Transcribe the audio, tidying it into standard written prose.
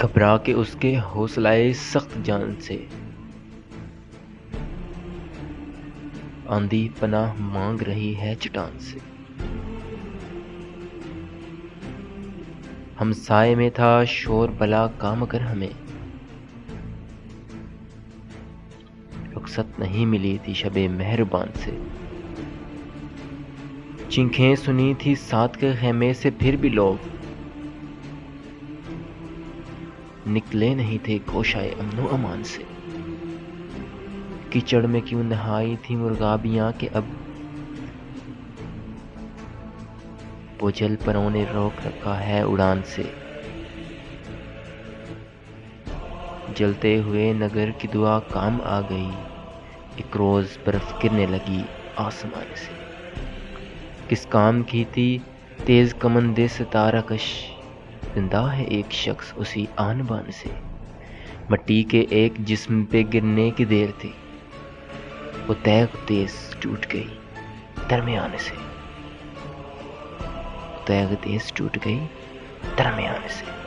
घबरा के उसके हौसलाए सख्त जान से आंधी पनाह मांग रही है चट्टान से। हम साए में था शोर भला काम कर हमें रुखसत नहीं मिली थी शबे मेहरबान से। चीखें सुनी थी साथ के खेमे से फिर भी लोग निकले नहीं थे कोशाए अमनो अमान से। कीचड़ में क्यों नहाई थी मुर्गाबियां के अब बोझल परों ने रोक रखा है उड़ान से। जलते हुए नगर की दुआ काम आ गई, एक रोज बर्फ गिरने लगी आसमान से। किस काम की थी तेज कमंदे सितारा कश, जिंदा है एक शख्स उसी आन बान से। मट्टी के एक जिस्म पे गिरने की देर थी, वो तैग तेज टूट गई दरमियान से। तैग तेज टूट गई दरमियान से।